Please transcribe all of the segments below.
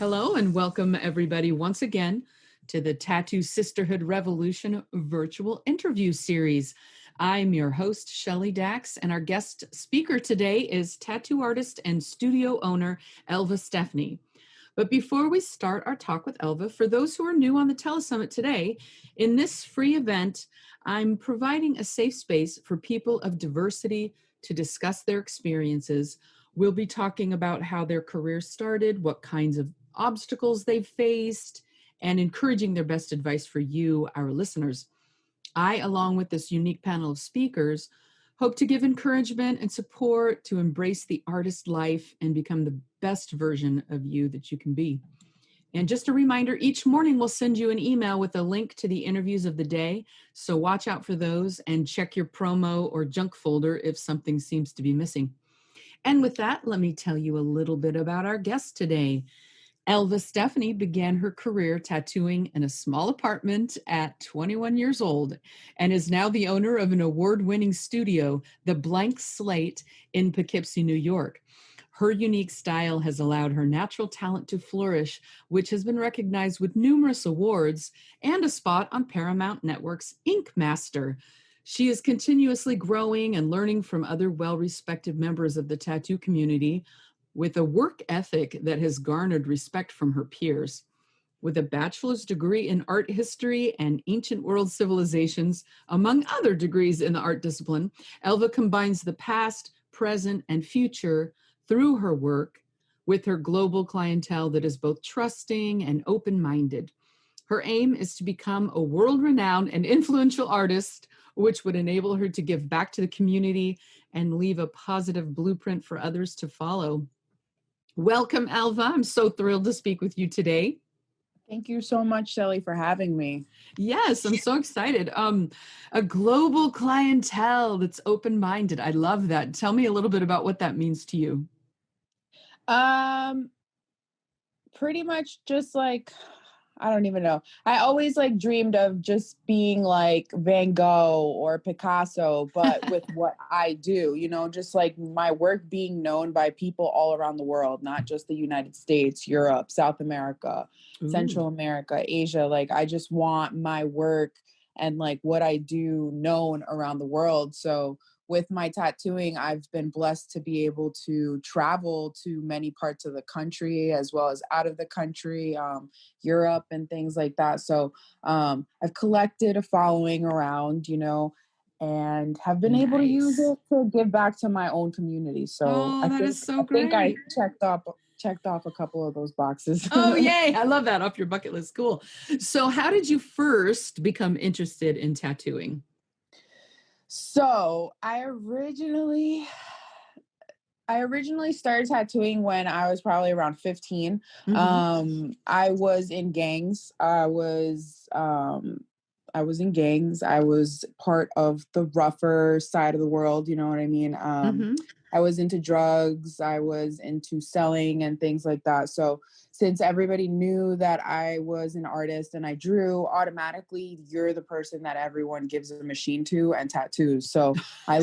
Hello and welcome everybody once again to the Tattoo Sisterhood Revolution virtual interview series. I'm your host, Shelly Dax, and our guest speaker today is tattoo artist and studio owner, Elva Stefanie. But before we start our talk with Elva, for those who are new on the Telesummit today, in this free event, I'm providing a safe space for people of diversity to discuss their experiences. We'll be talking about how their career started, what kinds of obstacles they've faced, and encouraging their best advice for you, our listeners. I, along with this unique panel of speakers, hope to give encouragement and support to embrace the artist life and become the best version of you that you can be. And just a reminder, each morning we'll send you an email with a link to the interviews of the day. So watch out for those and check your promo or junk folder if something seems to be missing. And with that, let me tell you a little bit about our guest today. Elva Stefanie began her career tattooing in a small apartment at 21 years old and is now the owner of an award-winning studio, The Blank Slate, in Poughkeepsie, New York. Her unique style has allowed her natural talent to flourish, which has been recognized with numerous awards and a spot on Paramount Network's Inkmaster. She is continuously growing and learning from other well-respected members of the tattoo community, with a work ethic that has garnered respect from her peers. With a bachelor's degree in art history and ancient world civilizations, among other degrees in the art discipline, Elva combines the past, present, and future through her work with her global clientele that is both trusting and open-minded. Her aim is to become a world-renowned and influential artist, which would enable her to give back to the community and leave a positive blueprint for others to follow. Welcome, Elva. I'm so thrilled to speak with you today. Thank you so much, Shelly, for having me. Yes, I'm so excited. A global clientele that's open-minded. I love that. Tell me a little bit about what that means to you. Pretty much just like, I don't even know. I always dreamed of just being like Van Gogh or Picasso, but with what I do, just like my work being known by people all around the world, not just the United States, Europe, South America, Central America, Asia. Like, I just want my work and like what I do known around the world. So with my tattooing, I've been blessed to be able to travel to many parts of the country as well as out of the country, Europe and things like that. So I've collected a following around, and have been able to use it to give back to my own community. So I think I checked off a couple of those boxes. Oh, yay. I love that. Off your bucket list. Cool. So how did you first become interested in tattooing? So I originally started tattooing when I was probably around 15. Mm-hmm. I was in gangs. I was in gangs. I was part of the rougher side of the world. You know what I mean? I was into drugs. I was into selling and things like that. So since everybody knew that I was an artist and I drew, automatically you're the person that everyone gives a machine to and tattoos. So I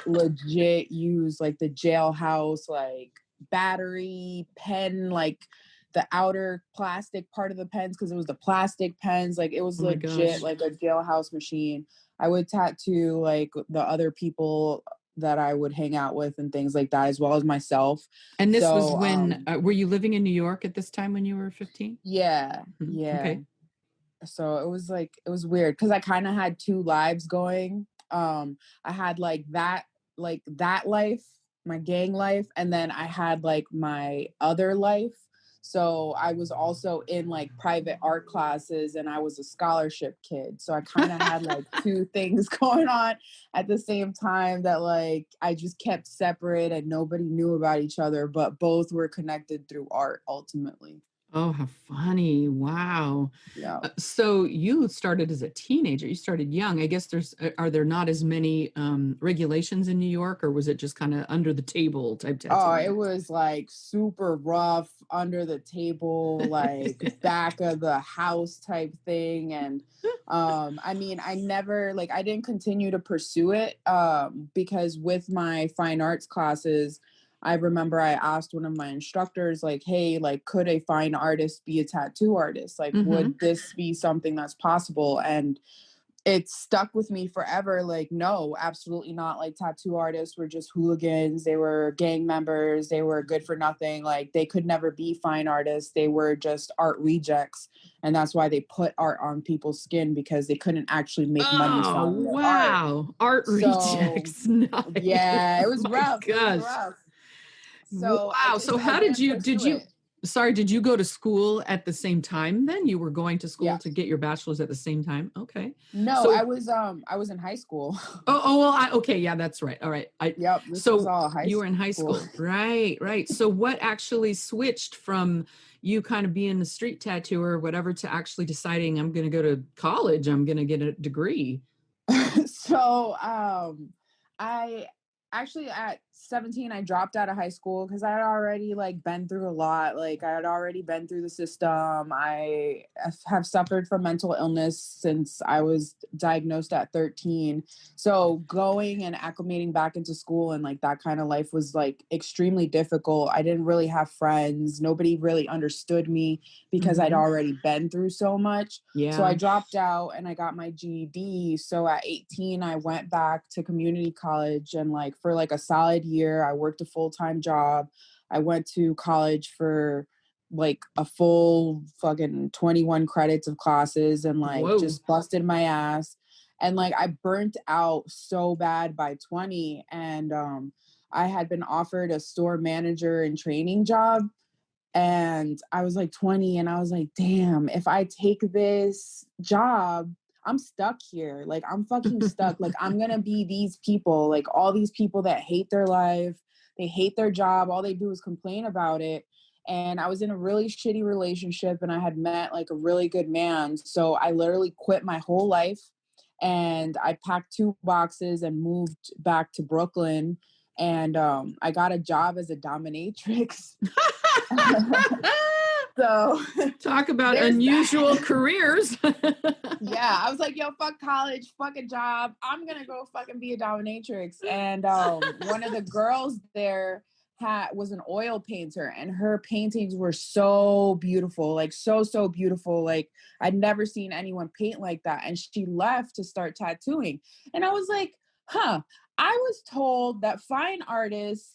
legit use like the jailhouse, like battery pen, like the outer plastic part of the pens, because it was the plastic pens. Like, it was legit like a jailhouse machine. I would tattoo like the other people that I would hang out with and things like that, as well as myself. And this was when, were you living in New York at this time when you were 15? Yeah. Okay. So it was weird because I kind of had two lives going. I had like that life, my gang life, and then I had like my other life. So I was also in like private art classes and I was a scholarship kid. So I kind of had like two things going on at the same time that like I just kept separate and nobody knew about each other, but both were connected through art ultimately. Oh, how funny. Wow. Yeah. So you started as a teenager. You started young. I guess are there not as many regulations in New York, or was it just kind of under the table type tattoo? Oh, it was like super rough, under the table, like back of the house type thing. And I mean, I didn't continue to pursue it because with my fine arts classes, I remember I asked one of my instructors, like, hey, like, could a fine artist be a tattoo artist? Like, Mm-hmm. would this be something that's possible? And it stuck with me forever. Like, no, absolutely not. Like, tattoo artists were just hooligans. They were gang members. They were good for nothing. Like, they could never be fine artists. They were just art rejects. And that's why they put art on people's skin, because they couldn't actually make money Oh, selling their art. wow. Art So, rejects. Nice. yeah, it Oh was my rough. It was gosh. rough. So Wow. So I how did didn't you, pursue it. sorry, did you go to school at the same time then? You were going to school to Yes. get your bachelor's at the same time? Okay. No, So, I was in high school. well, okay. Yeah, that's right. All right. Yep, this was So all high you were in high school. school. Right, right. So what actually switched from you kind of being a street tattooer or whatever to actually deciding I'm going to go to college, I'm going to get a degree? So, I actually at 17 I dropped out of high school because I had already like been through a lot. Like, I had already been through the system. I have suffered from mental illness since I was diagnosed at 13. So going and acclimating back into school and like that kind of life was like extremely difficult. I didn't really have friends. Nobody really understood me because I'd Mhm. already been through so much. So Yeah. I dropped out and I got my GED. So at 18, I went back to community college, and like for like a solid year, I worked a full-time job. I went to college for like a full fucking 21 credits of classes and like Whoa. just busted my ass. And like I burnt out so bad by 20. And I had been offered a store manager and training job, and I was like 20 and I was like, damn, if I take this job, I'm stuck here. Like, I'm fucking stuck. Like, I'm going to be these people, like all these people that hate their life. They hate their job. All they do is complain about it. And I was in a really shitty relationship and I had met like a really good man. So I literally quit my whole life and I packed 2 boxes and moved back to Brooklyn. And I got a job as a dominatrix. So Talk about there's unusual that. careers. Yeah, I was like, yo, fuck college, fuck a job. I'm gonna go fucking be a dominatrix. And one of the girls there was an oil painter, and her paintings were so beautiful, like so beautiful. Like, I'd never seen anyone paint like that. And she left to start tattooing. And I was like, huh, I was told that fine artists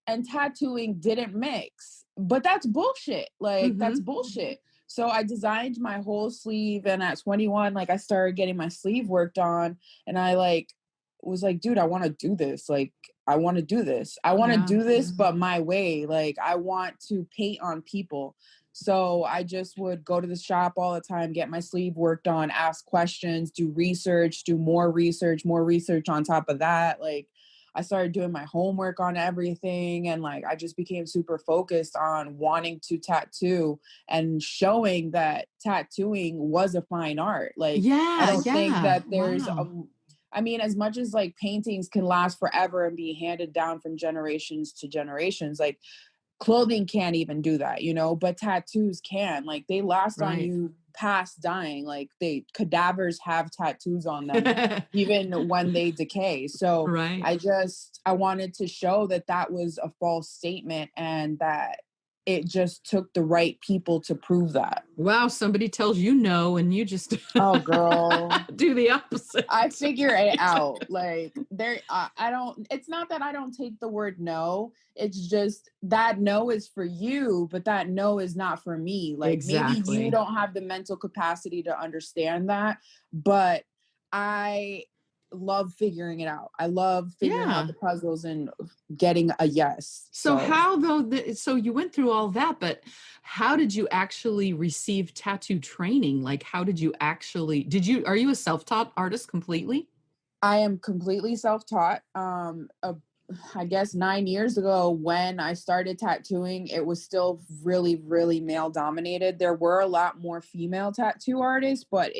and tattooing didn't mix. But that's bullshit. Like, that's Mhm. bullshit. So I designed my whole sleeve, and at 21, like I started getting my sleeve worked on, and I like was like, dude, I want to do this. Like, I want to do this. I want to Yeah. do this, but my way. Like, I want to paint on people. So I just would go to the shop all the time, get my sleeve worked on, ask questions, do research, do more research on top of that. Like, I started doing my homework on everything, and like I just became super focused on wanting to tattoo and showing that tattooing was a fine art. Like, I Yeah, don't think yeah. that there's Wow. I mean, as much as like paintings can last forever and be handed down from generations to generations, like clothing can't even do that, you know, but tattoos can. Like, they last on Right. you past dying. Like, they cadavers have tattoos on them even when they decay. So Right. I wanted to show that that was a false statement, and that it just took the right people to prove that. Wow, somebody tells you no and you just Oh, girl, do the opposite. I figure it Right. out. Like, I don't, it's not that I don't take the word no. It's just that no is for you, but that no is not for me. Like, maybe you Exactly. don't have the mental capacity to understand that, but I love figuring it out. I love figuring out Yeah. the puzzles and getting a yes. So So how though so you went through all that, but how did you actually receive tattoo training? Like how did you actually are you a self-taught artist completely? I am completely self-taught. I guess 9 years ago when I started tattooing, it was still really male dominated. There were a lot more female tattoo artists, but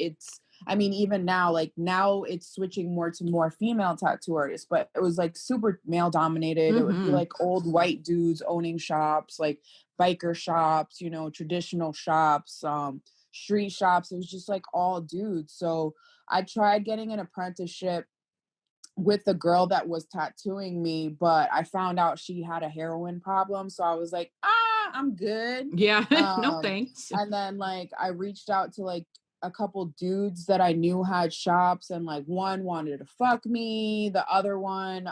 I mean, even now, like now it's switching more to more female tattoo artists, but it was like super male dominated. It would be Mhm. like old white dudes owning shops, like biker shops, you know, traditional shops, street shops. It was just like all dudes. So I tried getting an apprenticeship with the girl that was tattooing me, but I found out she had a heroin problem. So I was like, I'm good. Yeah. No Um, thanks. and then like I reached out to like a couple dudes that I knew had shops, and like one wanted to fuck me, the other one,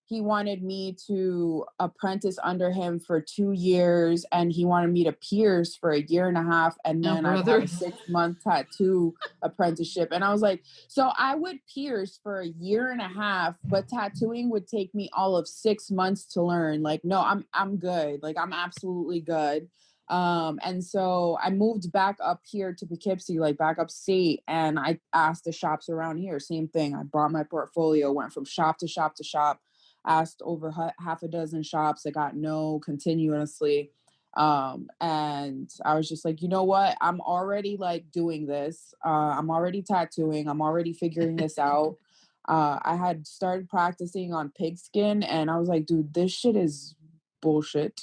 he wanted me to apprentice under him for 2 years, and he wanted me to pierce for a year and a half, and Oh, then I'd have brother. a 6 month tattoo apprenticeship. And I was like, so I would pierce for a year and a half, but tattooing would take me all of 6 months to learn. Like, no, I'm good. Like, I'm absolutely good. And so I moved back up here to Poughkeepsie, like back upstate, and I asked the shops around here, same thing. I brought my portfolio, went from shop to shop to shop, asked over half a dozen shops. I got no continuously. And I was just like, you know what? I'm already like doing this. I'm already tattooing. I'm already figuring this out. I had started practicing on pigskin, and I was like, dude, this shit is bullshit.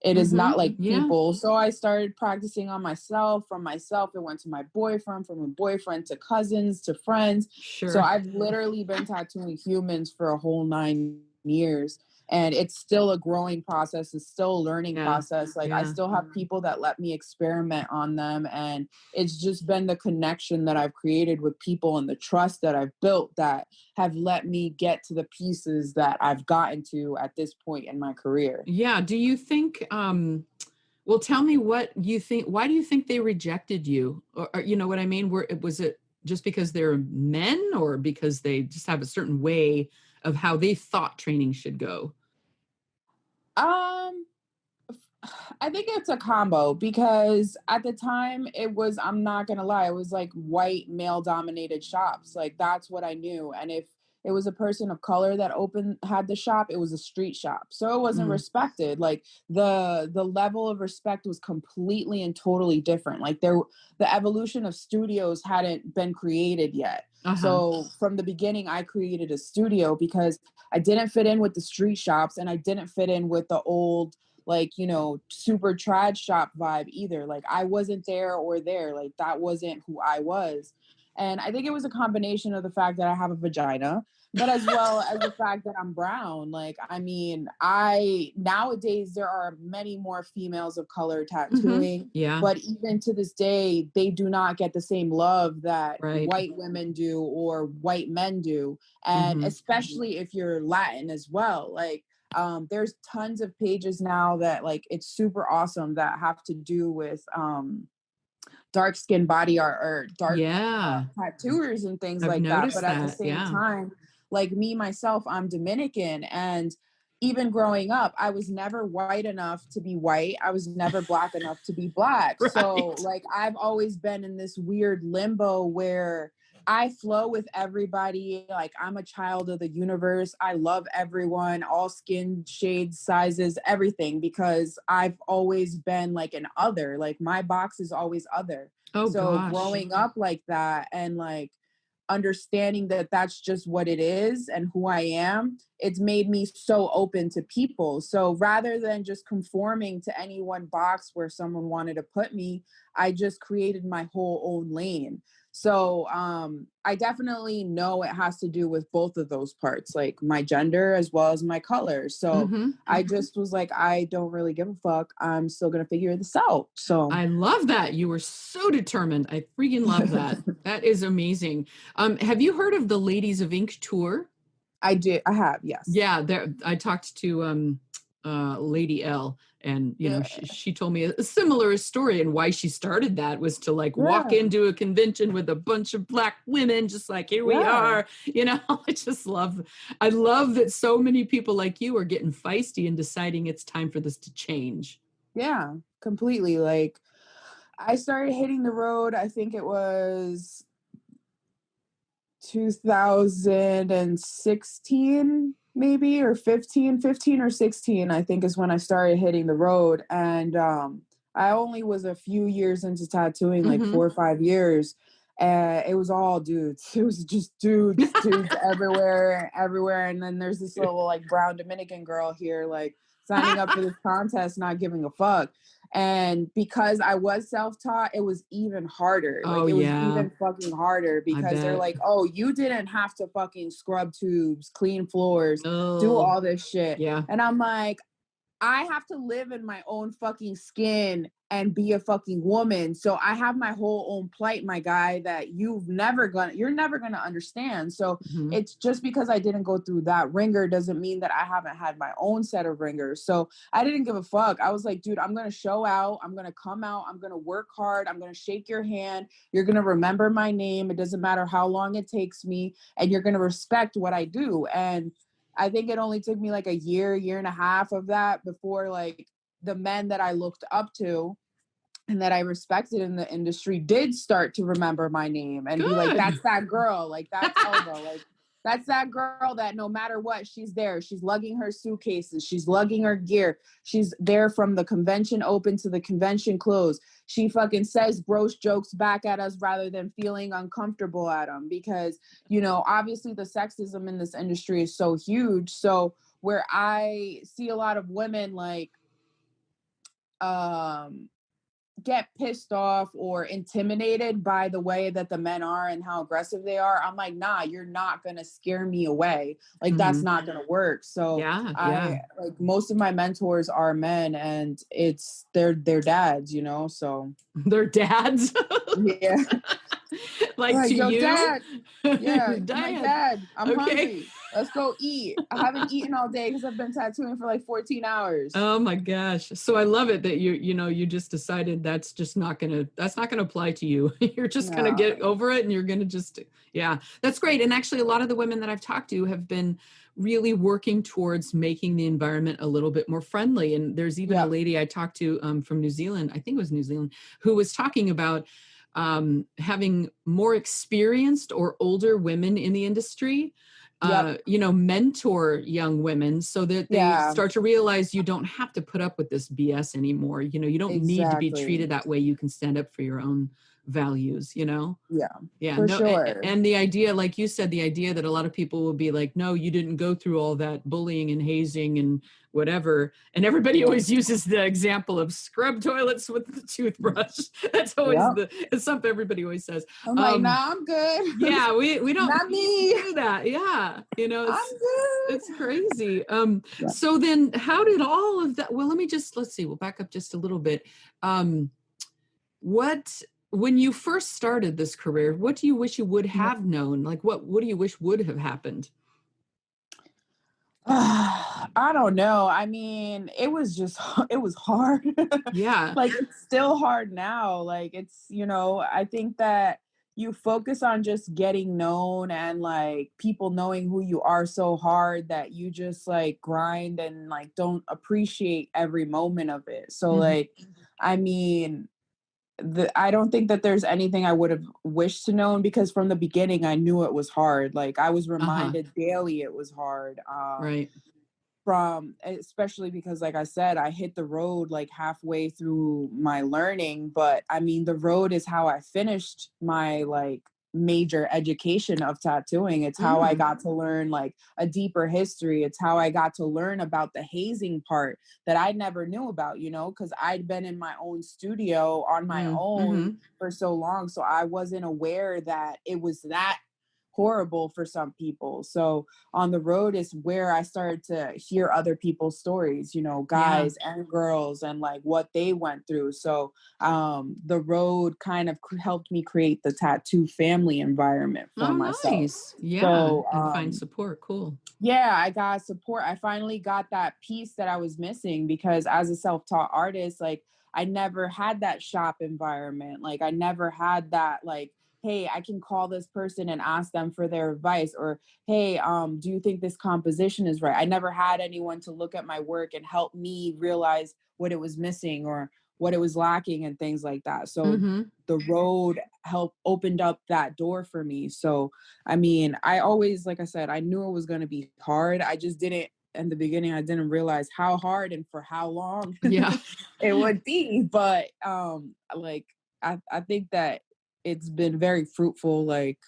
It is not like Yeah, people. So I started practicing on myself. From myself, it went to my boyfriend, from a boyfriend to cousins to friends. So sure. I've literally been tattooing humans for a whole 9 years. And it's still a growing process. It's still a learning Yeah. process. Like I Yeah. still have people that let me experiment on them. And it's just been the connection that I've created with people and the trust that I've built that have let me get to the pieces that I've gotten to at this point in my career. Yeah. Do you think, well, tell me what you think. Why do you think they rejected you? Or you know what I mean? Was it just because they're men, or because they just have a certain way of how they thought training should go? Um, I think it's a combo, because at the time it was, I'm not gonna lie, it was like white male dominated shops. Like that's what I knew. And if it was a person of color that had the shop, it was a street shop. So it wasn't Mm, respected. Like the level of respect was completely and totally different. Like the evolution of studios hadn't been created yet. uh-huh. So from the beginning, I created a studio because I didn't fit in with the street shops, and I didn't fit in with the old, like, super trad shop vibe either. Like I wasn't there or there. Like that wasn't who I was. And I think it was a combination of the fact that I have a vagina, but as well as the fact that I'm brown. Like, I mean, nowadays there are many more females of color tattooing, Yeah. but even to this day, they do not get the same love that Right. white women do or white men do. And Hmm. especially if you're Latin as well. Like, there's tons of pages now that like it's super awesome that have to do with dark skin body art or dark Yeah. tattooers and things I've like that. noticed But at the that. same Yeah. time, like me myself, I'm Dominican, and even growing up, I was never white enough to be white. I was never black enough to be black. So Right. like I've always been in this weird limbo where I flow with everybody. Like I'm a child of the universe. I love everyone, all skin shades, sizes, everything, because I've always been like an other. Like my box is always other. Oh So gosh. growing up like that, and like understanding that that's just what it is and who I am, it's made me so open to people. So rather than just conforming to any one box where someone wanted to put me, I just created my whole own lane. So I definitely know it has to do with both of those parts, like my gender as well as my color. So Hmm. I just was like, I don't really give a fuck. I'm still gonna figure this out. So I love that. You were so determined. I freaking love that. That is amazing. Have you heard of the Ladies of Ink tour? I have, yes. Yeah, there I talked to Lady L, and Yeah. she told me a similar story, and why she started that was to like walk Yeah. into a convention with a bunch of black women, just like here we Yeah. are. I love that so many people like you are getting feisty and deciding it's time for this to change. Yeah, completely. Like I started hitting the road, I think it was 2016 maybe, or 15 or 16, I think is when I started hitting the road. And I only was a few years into tattooing, like Hmm. 4 or 5 years. And it was all dudes. It was just dudes everywhere. And then there's this little like brown Dominican girl here, like signing up for this contest, not giving a fuck. And because I was self-taught, it was even harder. Like Oh it was yeah, even fucking harder I because they're bet. like, oh, you didn't have to fucking scrub tubes, clean floors, do Oh all this shit. yeah. And I'm like, I have to live in my own fucking skin and be a fucking woman. So I have my whole own plight, my guy, that you're never gonna understand. So Mhm. it's just because I didn't go through that ringer doesn't mean that I haven't had my own set of ringers. So I didn't give a fuck. I was like, dude, I'm gonna show out, I'm gonna come out, I'm gonna work hard, I'm gonna shake your hand, you're gonna remember my name, it doesn't matter how long it takes me, and you're gonna respect what I do. And I think it only took me like a year and a half of that before like the men that I looked up to and that I respected in the industry did start to remember my name and be like, Good. that's that girl, like that's Elva, like that's that girl that no matter what, she's there. She's lugging her suitcases, she's lugging her gear, she's there from the convention open to the convention close. She fucking says gross jokes back at us rather than feeling uncomfortable at them because, you know, obviously the sexism in this industry is so huge. So where I see a lot of women like um get pissed off or intimidated by the way that the men are and how aggressive they are, I'm like, nah, you're not gonna scare me away. Like that's Mhm. not gonna work. So Yeah, yeah. I like most of my mentors are men and it's their dads, you know. So They're dads. yeah. Like Like, to yo, you? dad. Yeah. Your I'm like, dad. dad, I'm Okay. hungry. Let's go eat. I haven't eaten all day because I've been tattooing for like 14 hours. Oh my gosh. So I love it that you just decided that's not gonna apply to you. You're just gonna No. get over it and you're gonna just, yeah, that's great. And actually a lot of the women that I've talked to have been really working towards making the environment a little bit more friendly. And there's even a Yep. lady I talked to from New Zealand, I think it was New Zealand, who was talking about having more experienced or older women in the industry Yep. mentor young women so that they Yeah. start to realize you don't have to put up with this BS anymore. You don't need to be Exactly. treated that way. You can stand up for your own values. Yeah. Yeah, For no, sure. and the idea, like you said, the idea that a lot of people will be like, no, you didn't go through all that bullying and hazing and whatever. And everybody Yeah. always uses the example of scrub toilets with the toothbrush. That's always Yep. it's something everybody always says. I'm like, Um, nah, I'm good. yeah, we don't Not need to me. do that. Yeah, I'm it's good. crazy. Yeah. So then how did all of that, well, let's see, we'll back up just a little bit. Um, what when you first started this career, what do you wish you would have known? Like what do you wish would have happened? I don't know. I mean, it was just, it was hard. Yeah. Like, it's still hard now. Like, it's, you know, I think that you focus on just getting known and like people knowing who you are so hard that you just like grind and like don't appreciate every moment of it. So, Mhm. like, I mean, I don't think that there's anything I would have wished to known because from the beginning I knew it was hard. Like I was Uh-huh. reminded daily it was hard. Right. From especially because like I said, I hit the road like halfway through my learning, but I mean the road is how I finished my like major education of tattooing. It's how I Mm. got to learn like a deeper history. It's how I got to learn about the hazing part that I never knew about, you know, because I'd been in my own studio on my Mm. own Mhm. for so long. So I wasn't aware that it was that horrible for some people. So on the road is where I started to hear other people's stories, you know, Yeah. guys and girls and like what they went through. So the road kind of helped me create the tattoo family environment for Oh, myself. nice. Yeah, So and find support. Cool. yeah, I got support. I finally got that piece that I was missing because as a self-taught artist, like I never had that shop environment. Like I never had that like, hey, I can call this person and ask them for their advice or hey, do you think this composition is right? I never had anyone to look at my work and help me realize what it was missing or what it was lacking and things like that. So Mhm. the road helped opened up that door for me. So I mean, I always, like I said, I knew it was going to be hard. I just didn't, in the beginning, I didn't realize how hard and for how long Yeah. it would be. But like, I think that it's been very fruitful. Like,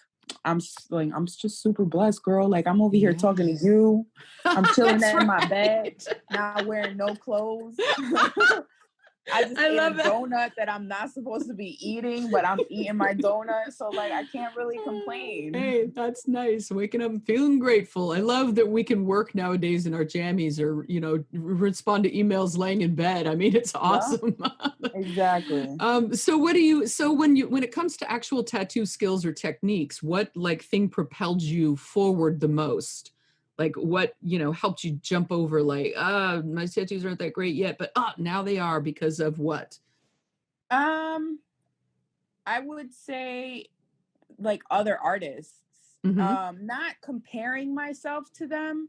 I'm just super blessed, girl. Like, I'm over here talking to Yes. you. I'm chilling That's in my bed, right. not wearing no clothes. I just I ate a love that. donut that I'm not supposed to be eating, but I'm eating my donut. So like, I can't really complain. Hey, that's nice. Waking up feeling grateful. I love that we can work nowadays in our jammies or, respond to emails laying in bed. I mean, it's Yeah, awesome. exactly. So when it comes to actual tattoo skills or techniques, what like thing propelled you forward the most? Like what, helped you jump over like, my tattoos aren't that great yet, but now they are because of what? Um, I would say like other artists. Mm-hmm. Not comparing myself to them,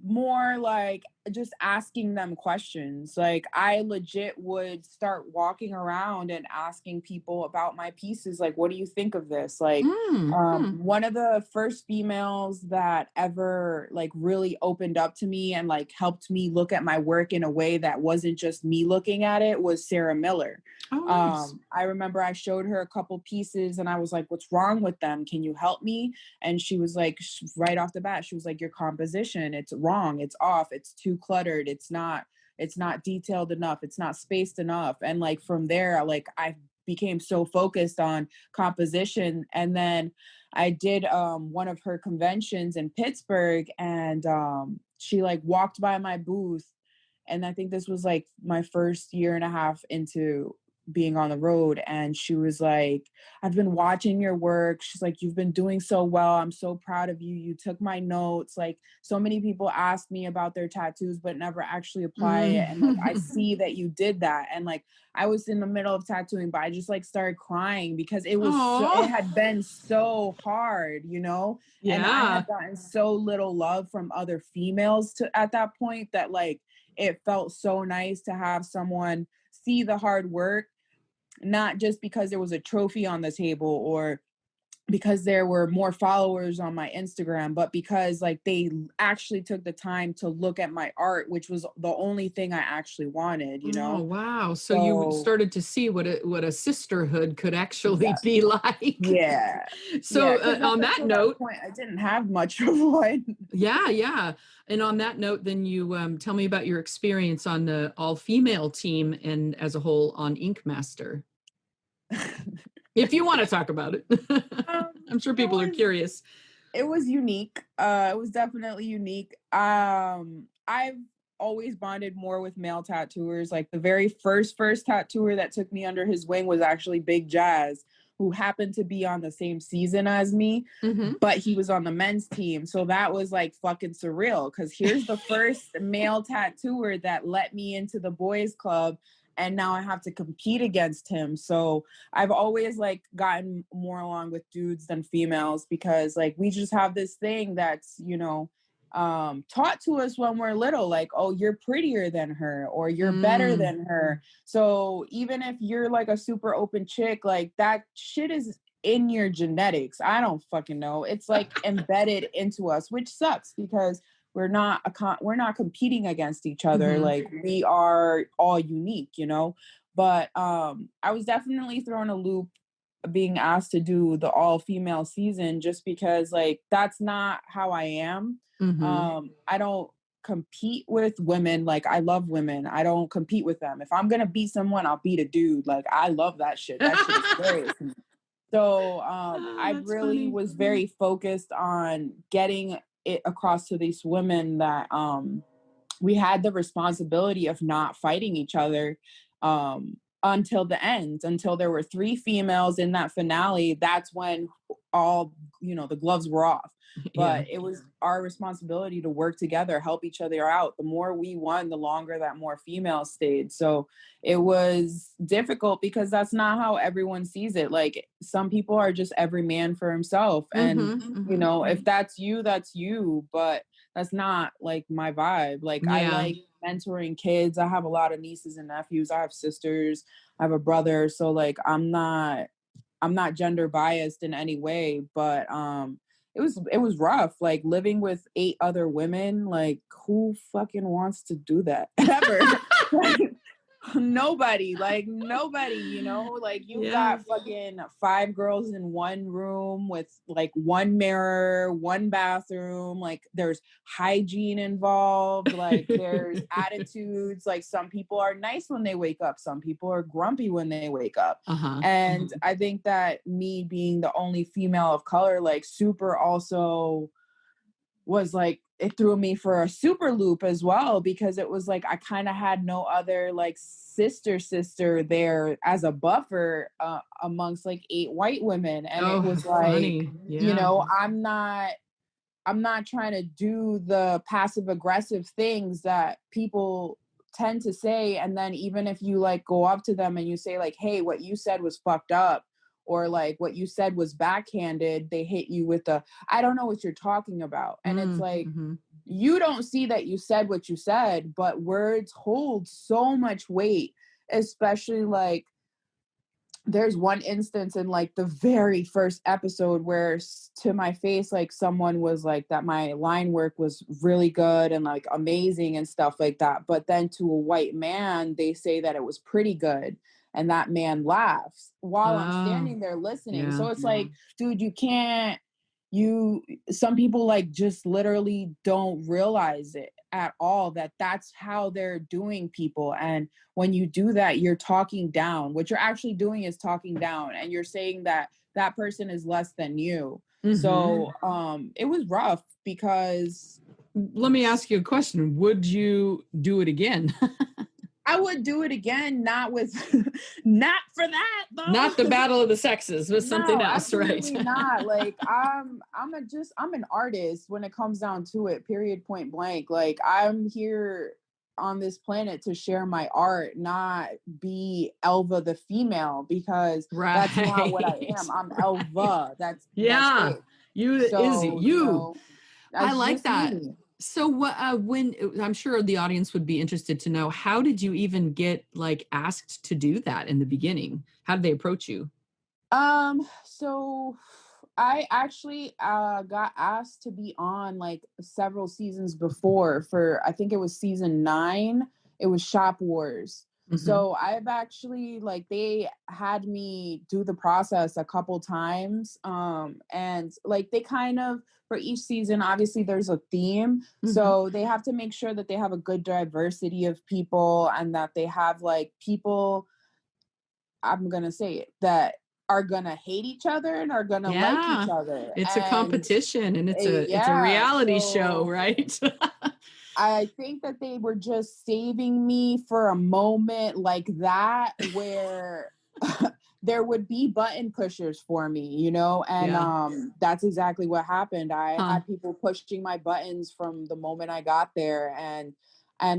more like just asking them questions. Like I legit would start walking around and asking people about my pieces, like, what do you think of this? Like Mm-hmm. one of the first females that ever like really opened up to me and like helped me look at my work in a way that wasn't just me looking at it was Sarah Miller. Oh, nice. I remember I showed her a couple pieces and I was like, what's wrong with them? Can you help me? And she was like, right off the bat, she was like, your composition, it's wrong, it's off, it's too cluttered, it's not detailed enough, it's not spaced enough. And like from there, like I became so focused on composition. And then I did one of her conventions in Pittsburgh, and she like walked by my booth, and I think this was like my first year and a half into being on the road, and she was like, I've been watching your work. She's like, you've been doing so well, I'm so proud of you, you took my notes. Like so many people ask me about their tattoos but never actually apply it, and like I see that you did that. And like I was in the middle of tattooing, but I just like started crying because it Oh, had been so hard, and I yeah. had gotten so little love from other females at that point, that like it felt so nice to have someone see the hard work, not just because there was a trophy on the table or because there were more followers on my Instagram, but because like they actually took the time to look at my art, which was the only thing I actually wanted, Oh, wow. So you So started to see what a sisterhood could actually yeah, be like. yeah, yeah. So Because up on that until that note, point, I didn't have much of one. yeah, yeah. And on that note, then you tell me about your experience on the all-female team and as a whole on Inkmaster, if you want to talk about it. I'm sure It people are was curious. it was unique. It was definitely unique. I've always bonded more with male tattooers. Like the very first tattooer that took me under his wing was actually Big Jazz, who happened to be on the same season as me, Hmm. but he was on the men's team. So that was like fucking surreal, because here's the first male tattooer that let me into the boys club, and now I have to compete against him. So I've always like gotten more along with dudes than females, because like we just have this thing that's, taught to us when we're little, like, oh, you're prettier than her or you're better Mm. than her. So even if you're like a super open chick, like that shit is in your genetics. I don't fucking know. It's like embedded into us, which sucks because we're not competing against each other. Hmm. Like we are all unique. But I was definitely thrown a loop being asked to do the all female season, just because like that's not how I am. Hmm. I don't compete with women. Like I love women, I don't compete with them. If I'm gonna beat someone, I'll beat a dude. Like I love that shit. That shit is hilarious to me. So Oh, I that's really funny. was very focused on getting it across to these women that we had the responsibility of not fighting each other until the end, until there were 3 females in that finale. That's when all, the gloves were off. Yeah. But it was our responsibility to work together, help each other out. The more we won, the longer that more females stayed. So it was difficult because that's not how everyone sees it. Like some people are just every man for himself. And, Hmm. Hmm. if that's you, that's you. But that's not like my vibe. Like I Yeah. like mentoring kids. I have a lot of nieces and nephews. I have sisters. I have a brother. So like I'm not gender biased in any way, but it was rough, like living with 8 other women. Like who fucking wants to do that ever? Like, Nobody, like nobody, you know, like you've Yeah. got fucking 5 girls in one room with like one mirror, one bathroom, like there's hygiene involved, like there's attitudes, like some people are nice when they wake up, some people are grumpy when they wake up. Uh-huh. And I think that me being the only female of color, like super also was like it threw me for a super loop as well, because it was like I kind of had no other like sister there as a buffer amongst like 8 white women, and it Oh, was like, funny. you Yeah. know, I'm not trying to do the passive aggressive things that people tend to say. And then even if you like go up to them and you say like, hey, what you said was fucked up, or like what you said was backhanded, they hit you with the, I don't know what you're talking about. And it's like, Mm-hmm. you don't see that you said what you said, but words hold so much weight, especially like there's one instance in like the very first episode where to my face, like someone was like that my line work was really good and like amazing and stuff like that, but then to a white man they say that it was pretty good, and that man laughs while I'm Oh, standing there listening. yeah. So it's like, dude, you can't, you some people like just literally don't realize it at all, that that's how they're doing people. And when you do that, you're talking down. What you're actually doing is talking down, and you're saying that that person is less than you. Mm-hmm. So it was rough because Let me ask you a question. Would you do it again? I would do it again, not with not for that though. Not the battle of the sexes, but something No, else, right? absolutely not. Like I'm an artist when it comes down to it, period, point blank. Like I'm here on this planet to share my art, not be Elva the female, because that's not what I am. I'm Elva. That's it. You So, is you. you know, I that's like just that. me. So what when I'm sure the audience would be interested to know, how did you even get like asked to do that in the beginning? How did they approach you? So I actually got asked to be on like several seasons before, for I think it was season 9. It was Shop Wars. Mm-hmm. So I've actually like they had me do the process a couple times. And like they kind of, for each season, obviously there's a theme. Mm-hmm. So they have to make sure that they have a good diversity of people, and that they have like people, I'm gonna say it, that are gonna hate each other and are gonna like each other. It's a And competition, and it's a yeah, reality so show, right? I think that they were just saving me for a moment like that where there would be button pushers for me, you know, and that's exactly what happened. I had people pushing my buttons from the moment I got there, and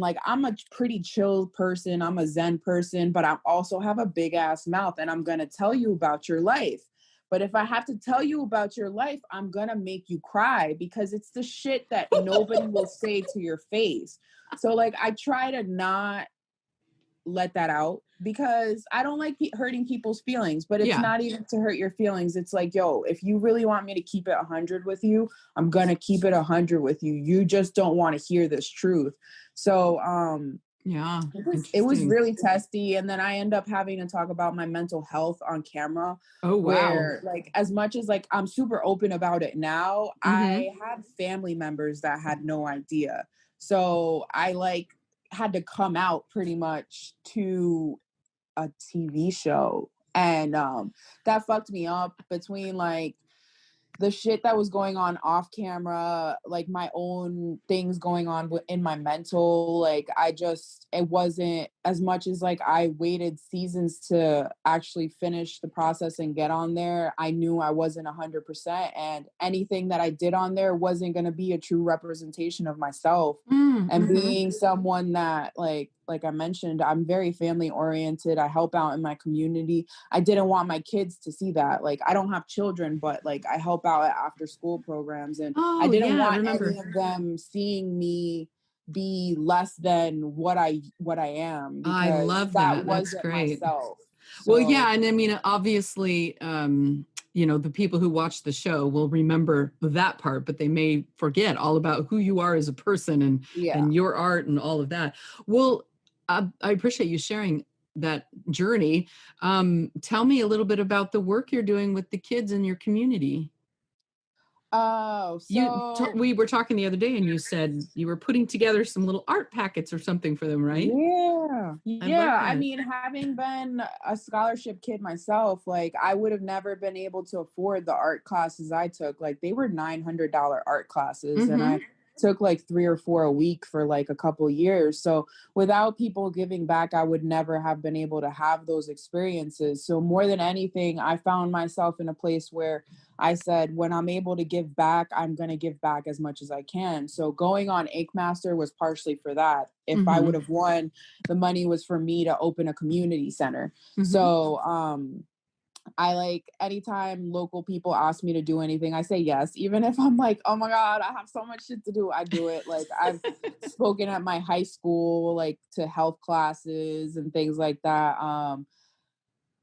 like I'm a pretty chill person, I'm a zen person, but I also have a big ass mouth, and I'm going to tell you about your life. But if I have to tell you about your life, I'm going to make you cry, because it's the shit that nobody will say to your face. So like I try to not let that out, because I don't like hurting people's feelings, but it's not even to hurt your feelings. It's like, yo, if you really want me to keep it 100 with you, I'm going to keep it 100 with you. You just don't want to hear this truth. So, it was really testy. And then I end up having to talk about my mental health on camera. Oh, wow. Where like, as much as like I'm super open about it now, I had family members that had no idea. So I like had to come out pretty much to a TV show. And that fucked me up, between like the shit that was going on off camera, like my own things going on in my mental. Like it wasn't as much as like I waited seasons to actually finish the process and get on there. I knew I wasn't 100%, and anything that I did on there wasn't going to be a true representation of myself. And being someone that like I mentioned, I'm very family oriented. I help out in my community. I didn't want my kids to see that. Like I don't have children, but like I help out at after school programs, and I didn't want any of them seeing me be less than what I am, because I love that. That's great. Myself. Well, yeah, and I mean, obviously, the people who watch the show will remember that part, but they may forget all about who you are as a person and your art and all of that. Well, I appreciate you sharing that journey. Tell me a little bit about the work you're doing with the kids in your community. Oh, so We were talking the other day, and you said you were putting together some little art packets or something for them, right? yeah, I love yeah. I that. mean, having been a scholarship kid myself, like I would have never been able to afford the art classes I took. Like they were $900 art classes, and I Mhm. took like 3 or 4 a week for like a couple years. So without people giving back, I would never have been able to have those experiences. So more than anything, I found myself in a place where I said, when I'm able to give back, I'm going to give back as much as I can. So going on Inkmaster was partially for that. If I would Mhm. have won, the money was for me to open a community center. Mhm. So I like anytime local people ask me to do anything, I say yes. Even if I'm like, oh my God, I have so much shit to do, I do it. Like I've spoken at my high school, like to health classes and things like that.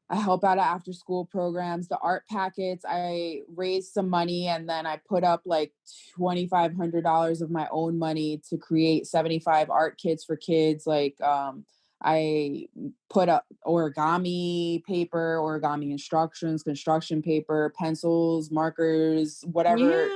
I help out at after school programs, the art packets. I raised some money and then I put up like $2,500 of my own money to create 75 art kits for kids. Like, I put up origami paper, origami instructions, construction paper, pencils, markers, Yeah,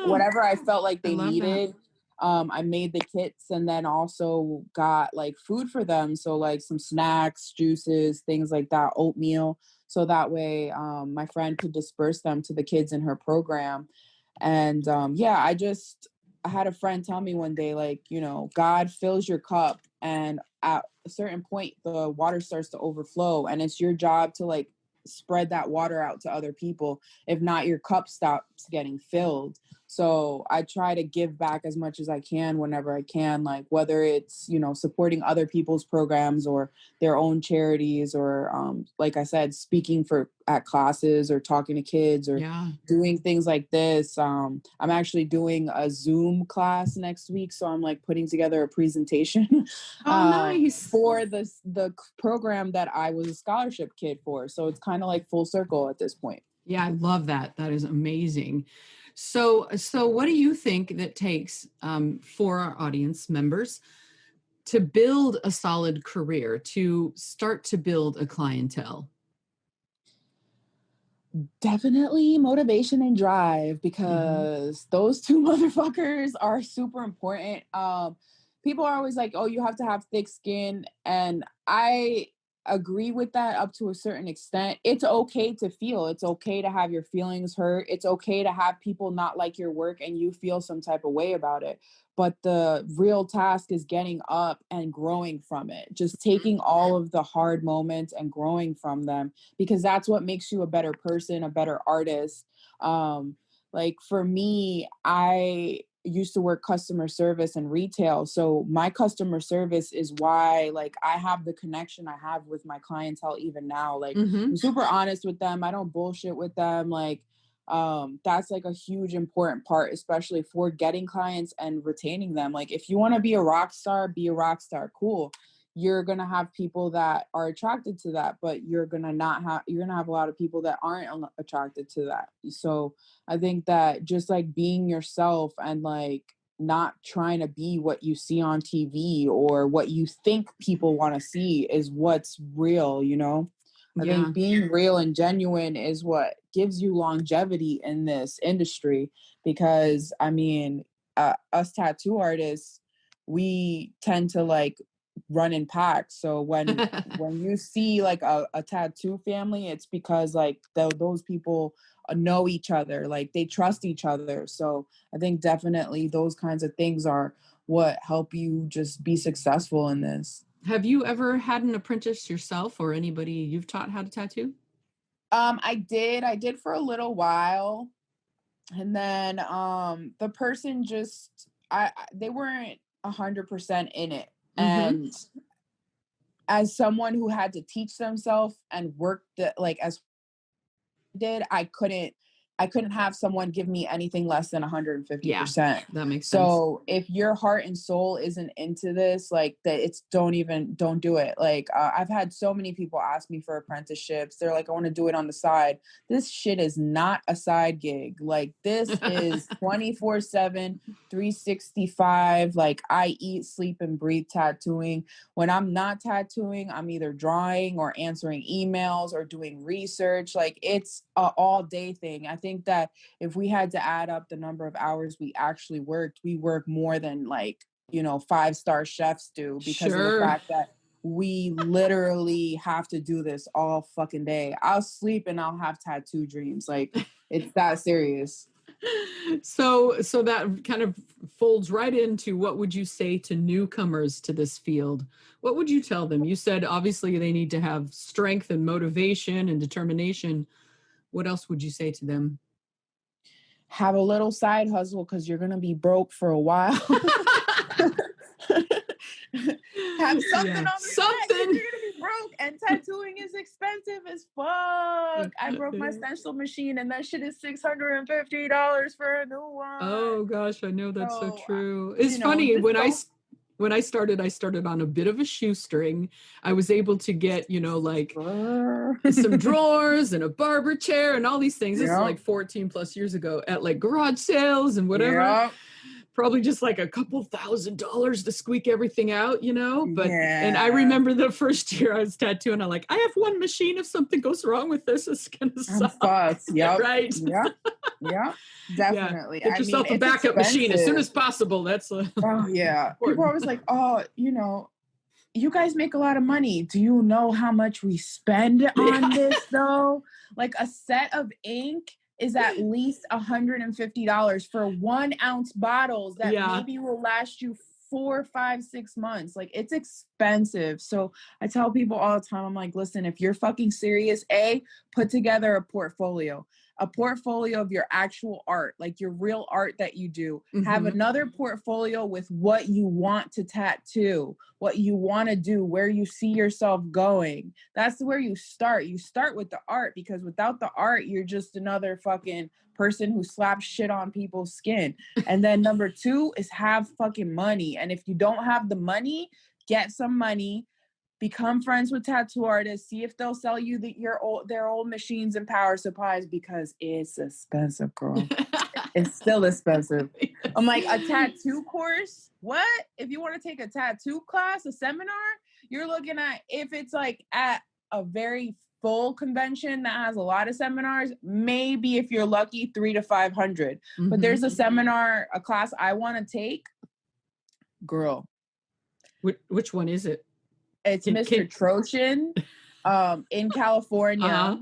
whatever I felt like I they love that. needed. I made the kits and then also got like food for them. So like some snacks, juices, things like that, oatmeal, so that way my friend could disperse them to the kids in her program. And yeah, I had a friend tell me one day, like, God fills your cup, and at a certain point the water starts to overflow, and it's your job to like spread that water out to other people. If not, your cup stops getting filled. So I try to give back as much as I can whenever I can, like whether it's supporting other people's programs or their own charities, or like I said, speaking for at classes or talking to kids or Yeah. doing things like this. I'm actually doing a Zoom class next week, so I'm like putting together a presentation Oh, nice. for the program that I was a scholarship kid for. So it's kind of like full circle at this point. Yeah, I love that. That is amazing. So what do you think that takes for our audience members to build a solid career, to start to build a clientele? Definitely motivation and drive, Mhm. because those two motherfuckers are super important. People are always like, "Oh, you have to have thick skin," and I agree with that up to a certain extent. It's okay to feel. It's okay to have your feelings hurt. It's okay to have people not like your work and you feel some type of way about it. But the real task is getting up and growing from it. Just taking all of the hard moments and growing from them, because that's what makes you a better person, a better artist. Um, like for me, I used to work customer service and retail. So my customer service is why like I have the connection I have with my clientele even now. Like I'm Mhm. super honest with them. I don't bullshit with them. Like that's like a huge important part, especially for getting clients and retaining them. Like if you want to be a rock star, be a rock star. Cool, you're going to have people that are attracted to that, but you're going to have a lot of people that aren't attracted to that. So I think that just like being yourself and like not trying to be what you see on TV or what you think people want to see is what's real. I Yeah. think being real and genuine is what gives you longevity in this industry, because I mean, us tattoo artists, we tend to like run in packs. So when you see like a tattoo family, it's because like those people know each other, like they trust each other. So I think definitely those kinds of things are what help you just be successful in this. Have you ever had an apprentice yourself or anybody you've taught how to tattoo? I did for a little while, and then the person just they weren't 100% in it. Mhm. And as someone who had to teach themselves and work like as did, I couldn't I couldn't have someone give me anything less than 150%. Yeah, that makes sense. So if your heart and soul isn't into this, like that, don't do it. Like I've had so many people ask me for apprenticeships. They're like, I want to do it on the side. This shit is not a side gig. Like this is 24/7, 365. Like I eat, sleep, and breathe tattooing. When I'm not tattooing, I'm either drawing or answering emails or doing research. Like it's an all day thing. I think that if we had to add up the number of hours we actually worked, we work more than like, 5-star chefs do, because of the fact that we literally have to do this all fucking day. I'll sleep and I'll have tattoo dreams. Like it's that serious. So that kind of folds right into, what would you say to newcomers to this field? What would you tell them? You said obviously they need to have strength and motivation and determination. What else would you say to them? Have a little side hustle, because you're going to be broke for a while. Have something on the side, you're going to be broke. And tattooing is expensive as fuck. I broke my stencil machine and that shit is $650 for a new one. Oh gosh, I know that's so true. It's funny, when I started on a bit of a shoestring. I was able to get, like some drawers and a barber chair and all these things. This is like 14 plus years ago, at like garage sales and whatever. Yep. Probably just like a couple $1,000s to squeak everything out, but, and I remember the first year I was tattooing, I'm like, I have one machine. If something goes wrong with this, it's going to suck. Yep. Right. Yeah, definitely. Get yourself a backup machine as soon as possible. That's oh yeah. People are always like, oh, you guys make a lot of money. Do you know how much we spend on this though? Like a set of ink is at least $150 for 1 ounce bottles that maybe will last you 4, 5, 6 months. Like it's expensive. So I tell people all the time, I'm like, listen, if you're fucking serious, put together a portfolio of your actual art, like your real art that you do. Mm-hmm. Have another portfolio with what you want to tattoo, what you want to do, where you see yourself going. That's where you start. You start with the art, because without the art, you're just another fucking person who slaps shit on people's skin. And then number 2 is have fucking money. And if you don't have the money, get some money. Become friends with tattoo artists. See if they'll sell you their old machines and power supplies, because it's expensive, girl. It's still expensive. I'm like, a tattoo course? What? If you want to take a tattoo class, a seminar, you're looking at, if it's like at a very full convention that has a lot of seminars, maybe if you're lucky, $300 to $500. Mm-hmm. But there's a class I want to take, girl. Which one is it? It's Mr. Troshin in California. Uh-huh.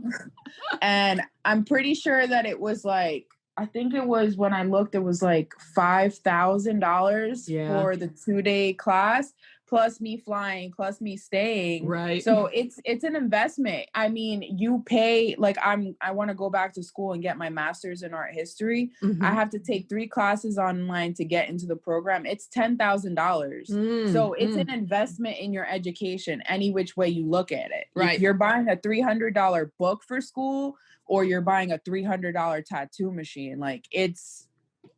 And I'm pretty sure that it was like, I think it was, when I looked, it was like $5,000 for the 2-day class, plus me flying, plus me staying. Right. So it's an investment. I mean, you pay, like I want to go back to school and get my master's in art history. Mm-hmm. I have to take 3 classes online to get into the program. It's $10,000. So it's an investment in your education, any which way you look at it. Right. If you're buying a $300 book for school, or you're buying a $300 tattoo machine, like it's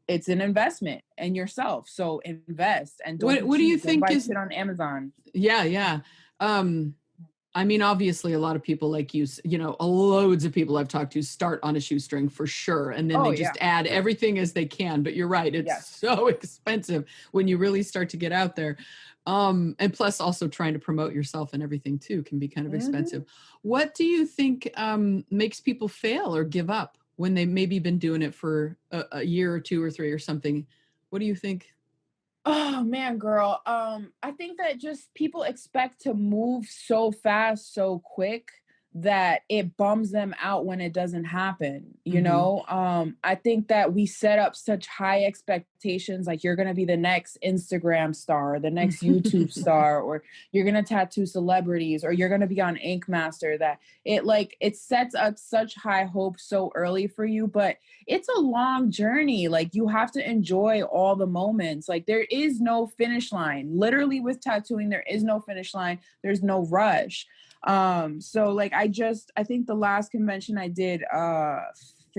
an investment in yourself. So invest. And what do you think is it on Amazon? Yeah. I mean, obviously a lot of people like you, loads of people I've talked to start on a shoestring for sure. And then they just add everything as they can. But you're right. It's so expensive when you really start to get out there. And plus also trying to promote yourself and everything too can be kind of expensive. What do you think makes people fail or give up when they maybe been doing it for a year or 2 or 3 or something? What do you think? Oh man, girl. I think that just people expect to move so fast, so quick, that it bums them out when it doesn't happen. You know, I think that we set up such high expectations, like you're going to be the next Instagram star, or the next YouTube star, or you're going to tattoo celebrities, or you're going to be on Inkmaster, that it sets up such high hopes so early for you. But it's a long journey. Like you have to enjoy all the moments. Like there is no finish line. Literally with tattooing, there is no finish line. There's no rush. So like I think the last convention I did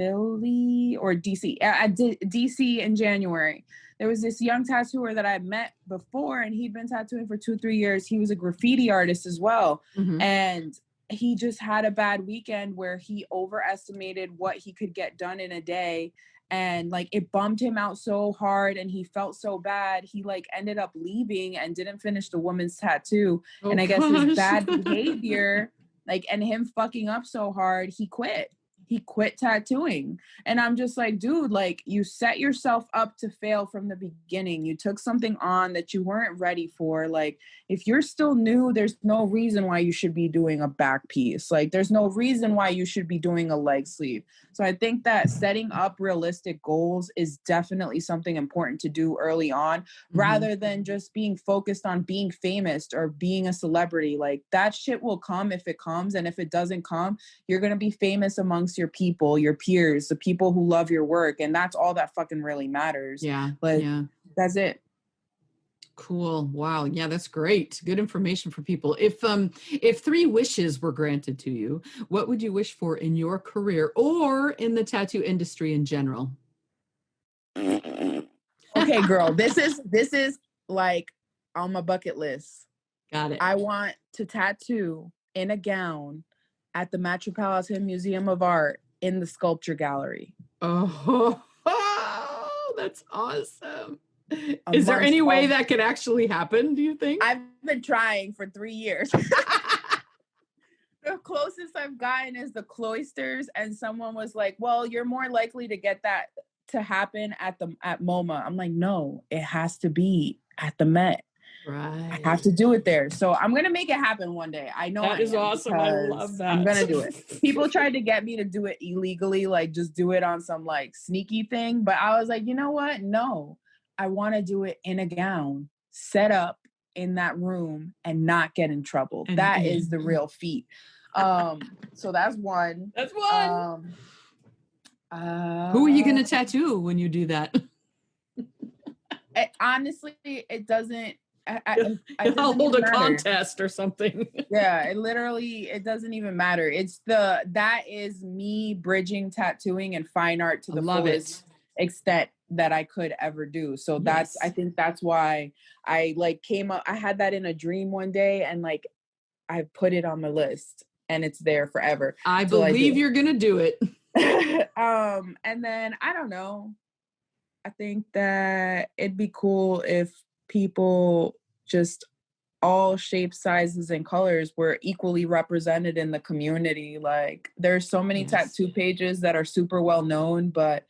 Philly or DC. I did DC in January. There was this young tattooer that I met before, and he'd been tattooing for 2-3 years. He was a graffiti artist as well. Mhm. And he just had a bad weekend where he overestimated what he could get done in a day. And like it bummed him out so hard and he felt so bad. He like ended up leaving and didn't finish the woman's tattoo. Oh, And I guess his gosh. bad behavior, like, and him fucking up so hard, he quit. He quit tattooing. And I'm just like, dude, like you set yourself up to fail from the beginning. You took something on that you weren't ready for. Like if you're still new, there's no reason why you should be doing a back piece. Like there's no reason why you should be doing a leg sleeve. So I think that setting up realistic goals is definitely something important to do early on, rather than just being focused on being famous or being a celebrity. Like that shit will come if it comes. And if it doesn't come, you're going to be famous amongst your people, your peers, the people who love your work. And that's all that fucking really matters. Yeah. Like, Yeah. that's it. Cool. Wow. Yeah, that's great. Good information for people. If 3 wishes were granted to you, what would you wish for in your career or in the tattoo industry in general? Okay, girl, this is like on my bucket list. Got it. I want to tattoo in a gown at the Metropolitan Museum of Art in the sculpture gallery. Oh, that's awesome. Is there any way that could actually happen, do you think? I've been trying for 3 years. The closest I've gotten is the cloisters, and someone was like, well, you're more likely to get that to happen at MoMA. I'm like, no, it has to be at the Met. Right. I have to do it there. So I'm going to make it happen one day. I know that is awesome. I love that. I'm going to do it. People tried to get me to do it illegally, like just do it on some like sneaky thing. But I was like, you know what? No, I want to do it in a gown, set up in that room and not get in trouble. That is the real feat. So that's one. That's one. Who are you going to tattoo when you do that? Honestly, it doesn't. I'll hold a contest or something. Yeah, it doesn't even matter. That is me bridging tattooing and fine art to the fullest extent that I could ever do. So I think that's why I like came up. I had that in a dream one day, and like I put it on my list, and it's there forever. I believe you're gonna do it. And then I don't know. I think that it'd be cool if people just all shapes, sizes, and colors were equally represented in the community. Like there's so many tattoo pages that are super well known, but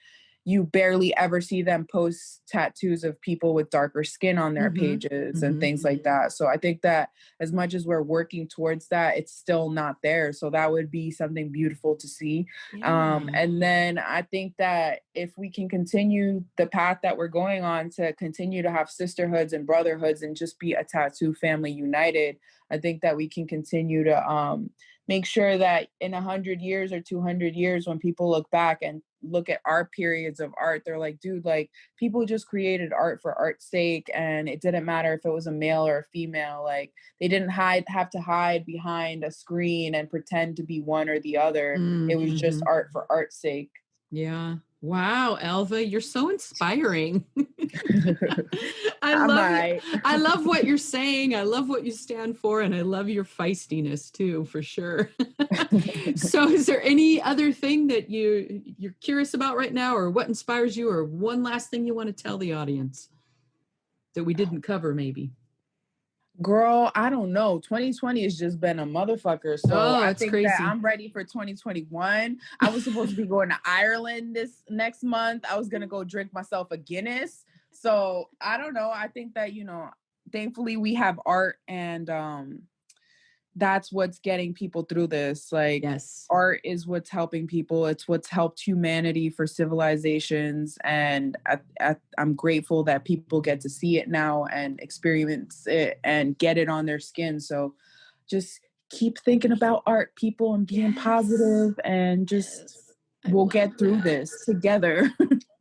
you barely ever see them post tattoos of people with darker skin on their pages and things like that. So I think that as much as we're working towards that, it's still not there. So that would be something beautiful to see. Yeah. And then I think that if we can continue the path that we're going on to continue to have sisterhoods and brotherhoods and just be a tattoo family united, I think that we can continue to make sure that in 100 years or 200 years, when people look back and look at our periods of art, they're like, dude, like people just created art for art's sake. And it didn't matter if it was a male or a female, like they didn't have to hide behind a screen and pretend to be one or the other. It was just art for art's sake. Yeah. Wow, Elva, you're so inspiring. I love what you're saying. I love what you stand for, and I love your feistiness too, for sure. So is there any other thing that you're curious about right now, or what inspires you, or one last thing you want to tell the audience that we didn't cover maybe? Girl, I don't know. 2020 has just been a motherfucker. So I think that I'm ready for 2021. I was supposed to be going to Ireland this next month. I was going to go drink myself a Guinness. So I don't know. I think that, thankfully we have art, and that's what's getting people through this. Like art is what's helping people. It's what's helped humanity for civilizations. And I'm grateful that people get to see it now and experience it and get it on their skin. So just keep thinking about art, people, and being positive, and just we'll get through this together.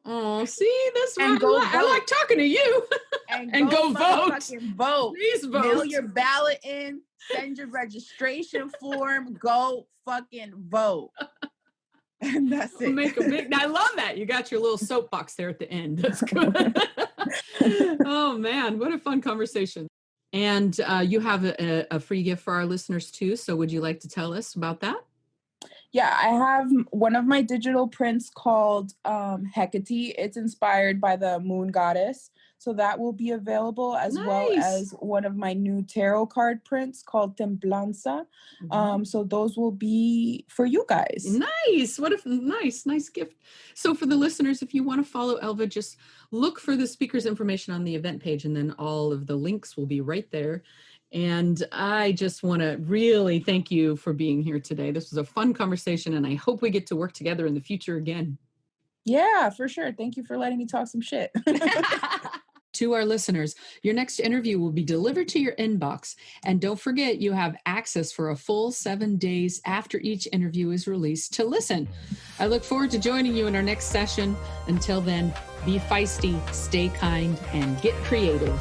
Oh, see, that's why I like talking to you. And go vote. Fucking vote. Please vote. Mail your ballot in. Send your registration form. Go fucking vote. And that's it. Make a big, I love that. You got your little soapbox there at the end. That's good. Oh man, what a fun conversation. And you have a free gift for our listeners too. So would you like to tell us about that? Yeah, I have one of my digital prints called Hecate. It's inspired by the moon goddess. So that will be available, as well as one of my new tarot card prints called Templanza. So those will be for you guys. Nice. What a nice gift. So for the listeners, if you want to follow Elva, just look for the speaker's information on the event page, and then all of the links will be right there. And I just want to really thank you for being here today. This was a fun conversation, and I hope we get to work together in the future again. Yeah, for sure. Thank you for letting me talk some shit. To our listeners, your next interview will be delivered to your inbox. And don't forget, you have access for a full 7 days after each interview is released to listen. I look forward to joining you in our next session. Until then, be feisty, stay kind, and get creative.